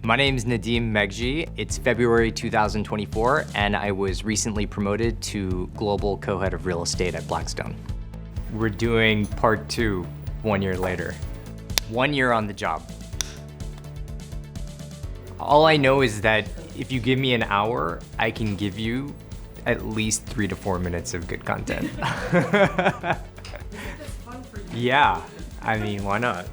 My name's Nadeem Meghji. It's February 2024, and I was recently promoted to Global Co-Head of Real Estate at Blackstone. We're doing part 2 1 year later. 1 year on the job. All I know is that if you give me an hour, I can give you at least 3 to 4 minutes of good content. Yeah, I mean, why not?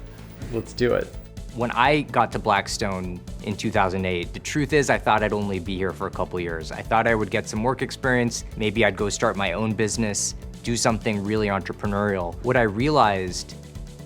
Let's do it. When I got to Blackstone in 2008, the truth is I thought I'd only be here for a couple years. I thought I would get some work experience, maybe I'd go start my own business, do something really entrepreneurial. What I realized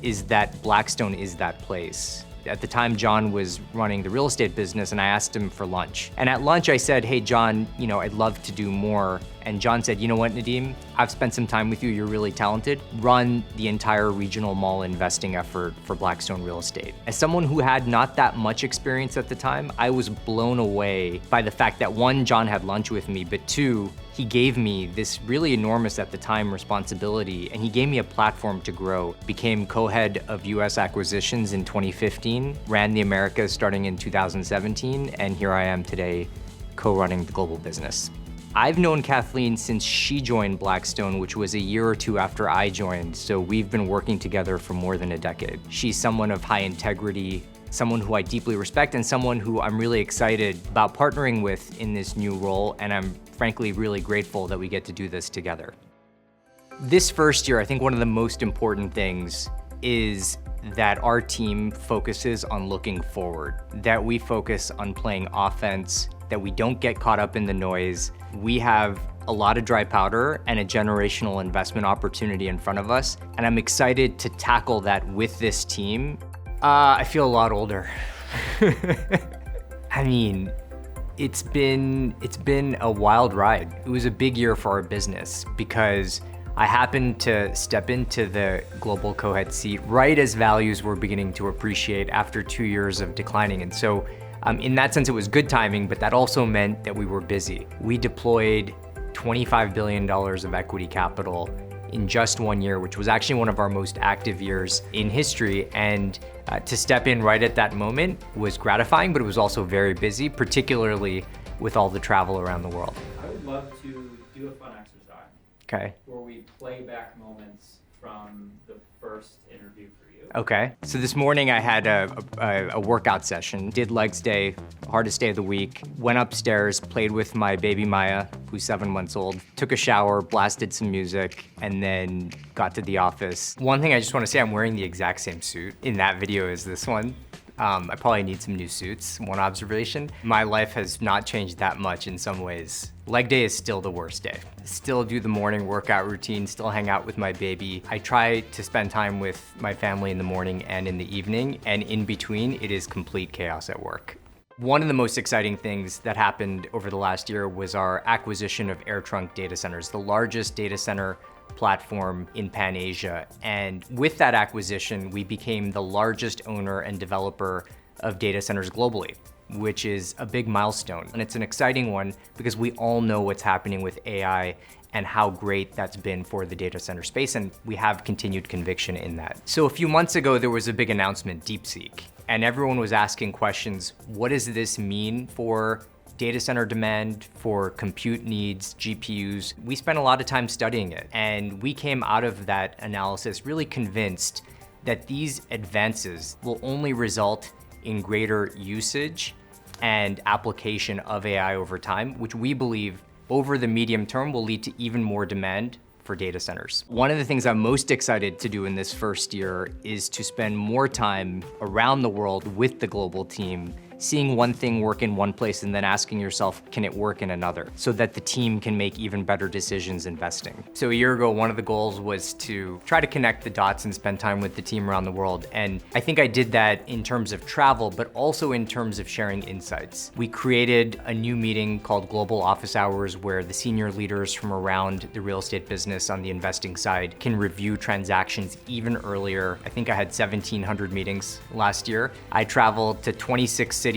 is that Blackstone is that place. At the time, John was running the real estate business and I asked him for lunch. And at lunch I said, hey John, I'd love to do more. And John said, you know what, Nadeem, I've spent some time with you, you're really talented. Run the entire regional mall investing effort for Blackstone Real Estate. As someone who had not that much experience at the time, I was blown away by the fact that 1, John had lunch with me, but 2, he gave me this really enormous at the time responsibility, and he gave me a platform to grow. Became co-head of US acquisitions in 2015, ran the Americas starting in 2017, and here I am today co-running the global business. I've known Kathleen since she joined Blackstone, which was a year or 2 after I joined, so we've been working together for more than a decade. She's someone of high integrity, someone who I deeply respect, and someone who I'm really excited about partnering with in this new role, and I'm frankly really grateful that we get to do this together. This first year, I think one of the most important things is that our team focuses on looking forward, that we focus on playing offense, that we don't get caught up in the noise. We have a lot of dry powder and a generational investment opportunity in front of us, and I'm excited to tackle that with this team. I feel a lot older. I mean, it's been a wild ride. It was a big year for our business because I happened to step into the global co-head seat right as values were beginning to appreciate after 2 years of declining. And so in that sense, it was good timing, but that also meant that we were busy. We deployed $25 billion of equity capital in just 1 year, which was actually one of our most active years in history. And to step in right at that moment was gratifying, but it was also very busy, particularly with all the travel around the world. I would love to do a fun exercise. Okay. Where we play back moments from the first interview for you. Okay. So this morning I had a workout session, did legs day, hardest day of the week, went upstairs, played with my baby Maya, who's 7 months old, took a shower, blasted some music, and then got to the office. One thing I just want to say, I'm wearing the exact same suit in that video as this one. I probably need some new suits, one observation. My life has not changed that much in some ways. Leg day is still the worst day. Still do the morning workout routine, still hang out with my baby. I try to spend time with my family in the morning and in the evening, and in between, it is complete chaos at work. One of the most exciting things that happened over the last year was our acquisition of AirTrunk Data Centers, the largest data center platform in Pan-Asia. And with that acquisition, we became the largest owner and developer of data centers globally, which is a big milestone. And it's an exciting one because we all know what's happening with AI and how great that's been for the data center space, and we have continued conviction in that. So a few months ago, there was a big announcement, DeepSeek, and everyone was asking questions, what does this mean for data center demand, for compute needs, GPUs? We spent a lot of time studying it, and we came out of that analysis really convinced that these advances will only result in greater usage and application of AI over time, which we believe over the medium term will lead to even more demand for data centers. One of the things I'm most excited to do in this first year is to spend more time around the world with the global team, seeing one thing work in one place and then asking yourself, can it work in another? So that the team can make even better decisions investing. So a year ago, one of the goals was to try to connect the dots and spend time with the team around the world. And I think I did that in terms of travel, but also in terms of sharing insights. We created a new meeting called Global Office Hours, where the senior leaders from around the real estate business on the investing side can review transactions even earlier. I think I had 1,700 meetings last year. I traveled to 26 cities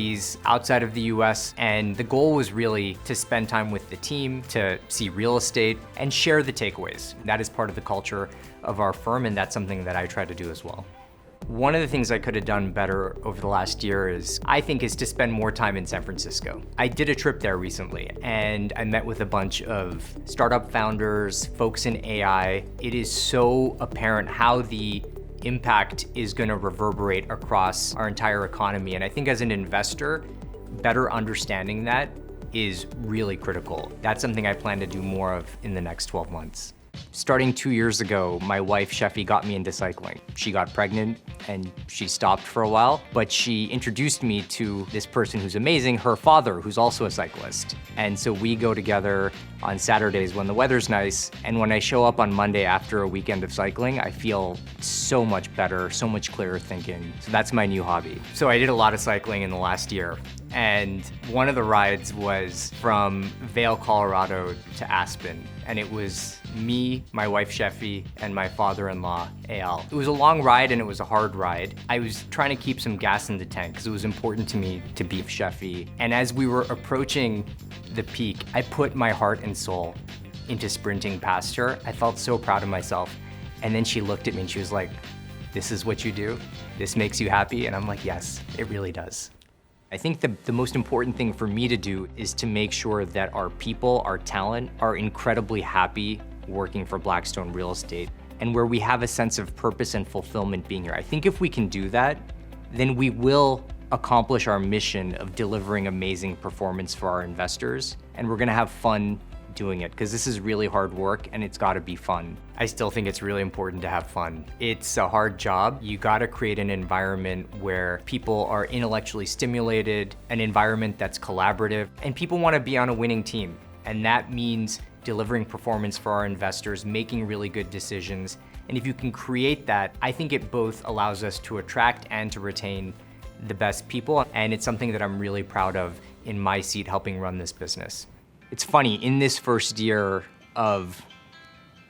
outside of the US, and the goal was really to spend time with the team, to see real estate, and share the takeaways. That is part of the culture of our firm, and that's something that I try to do as well. One of the things I could have done better over the last year is to spend more time in San Francisco. I did a trip there recently and I met with a bunch of startup founders, folks in AI. It is so apparent how the impact is going to reverberate across our entire economy. And I think as an investor, better understanding that is really critical. That's something I plan to do more of in the next 12 months. Starting 2 years ago, my wife, Sheffy, got me into cycling. She got pregnant and she stopped for a while, but she introduced me to this person who's amazing, her father, who's also a cyclist. And so we go together on Saturdays when the weather's nice, and when I show up on Monday after a weekend of cycling, I feel so much better, so much clearer thinking. So that's my new hobby. So I did a lot of cycling in the last year, and one of the rides was from Vail, Colorado to Aspen, and it was me, my wife Sheffy, and my father-in-law, Eyal. It was a long ride and it was a hard ride. I was trying to keep some gas in the tank because it was important to me to beat Sheffy. And as we were approaching the peak, I put my heart and soul into sprinting past her. I felt so proud of myself. And then she looked at me and she was like, "This is what you do? This makes you happy?" And I'm like, yes, it really does. I think the most important thing for me to do is to make sure that our people, our talent, are incredibly happy working for Blackstone Real Estate, and where we have a sense of purpose and fulfillment being here. I think if we can do that, then we will accomplish our mission of delivering amazing performance for our investors, and we're gonna have fun doing it, because this is really hard work and it's gotta be fun. I still think it's really important to have fun. It's a hard job. You gotta create an environment where people are intellectually stimulated, an environment that's collaborative, and people wanna be on a winning team. And that means delivering performance for our investors, making really good decisions. And if you can create that, I think it both allows us to attract and to retain the best people. And it's something that I'm really proud of in my seat helping run this business. It's funny, in this first year of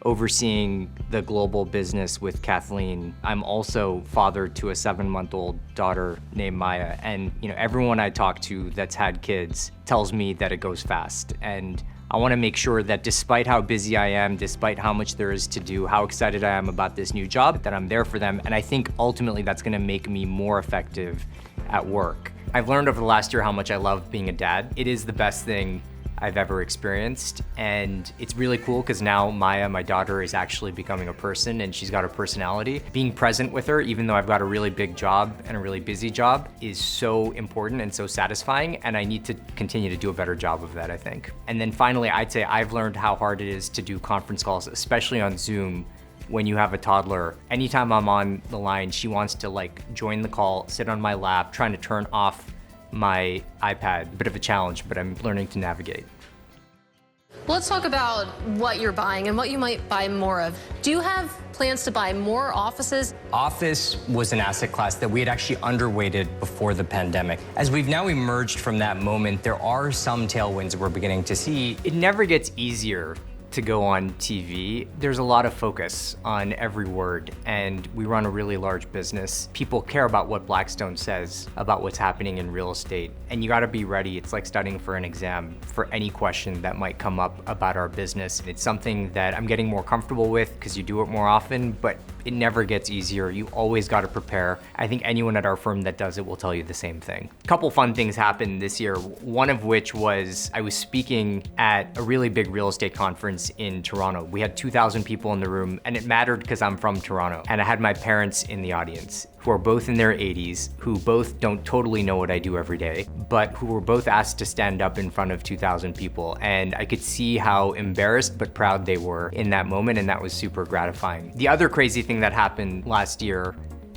overseeing the global business with Kathleen, I'm also father to a 7-month-old daughter named Maya. And everyone I talk to that's had kids tells me that it goes fast. And I wanna make sure that despite how busy I am, despite how much there is to do, how excited I am about this new job, that I'm there for them. And I think ultimately that's gonna make me more effective at work. I've learned over the last year how much I love being a dad. It is the best thing I've ever experienced. And it's really cool because now Maya, my daughter, is actually becoming a person and she's got a personality. Being present with her, even though I've got a really big job and a really busy job, is so important and so satisfying, and I need to continue to do a better job of that, I think. And then finally, I'd say I've learned how hard it is to do conference calls, especially on Zoom, when you have a toddler. Anytime I'm on the line, she wants to join the call, sit on my lap, trying to turn off my iPad. A bit of a challenge, but I'm learning to navigate. Let's talk about what you're buying and what you might buy more of. Do you have plans to buy more offices? Office was an asset class that we had actually underweighted before the pandemic. As we've now emerged from that moment, there are some tailwinds that we're beginning to see. It never gets easier to go on TV. There's a lot of focus on every word, and we run a really large business. People care about what Blackstone says about what's happening in real estate, and you gotta be ready. It's like studying for an exam for any question that might come up about our business. It's something that I'm getting more comfortable with because you do it more often, but it never gets easier. You always gotta prepare. I think anyone at our firm that does it will tell you the same thing. A couple fun things happened this year, one of which was I was speaking at a really big real estate conference in Toronto. We had 2,000 people in the room, and it mattered because I'm from Toronto. And I had my parents in the audience, who are both in their 80s, who both don't totally know what I do every day, but who were both asked to stand up in front of 2,000 people. And I could see how embarrassed but proud they were in that moment, and that was super gratifying. The other crazy thing that happened last year,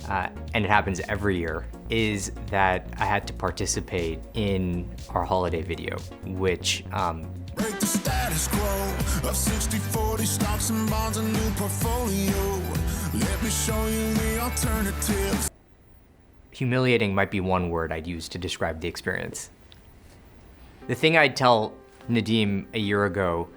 and it happens every year, is that I had to participate in our holiday video, which Break the status quo of 60-40 stocks and bonds, a new portfolio. Let me show you the alternatives. Humiliating might be one word I'd use to describe the experience. The thing I'd tell Nadeem a year ago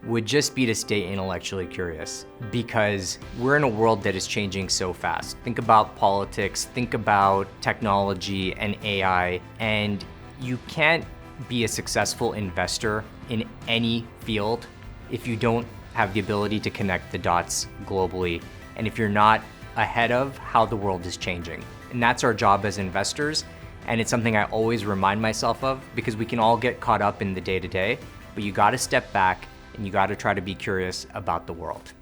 would just be to stay intellectually curious, because we're in a world that is changing so fast. Think about politics, think about technology and AI, and you can't be a successful investor in any field if you don't have the ability to connect the dots globally, and if you're not ahead of how the world is changing. And that's our job as investors. And it's something I always remind myself of, because we can all get caught up in the day-to-day, but you gotta step back and you gotta try to be curious about the world.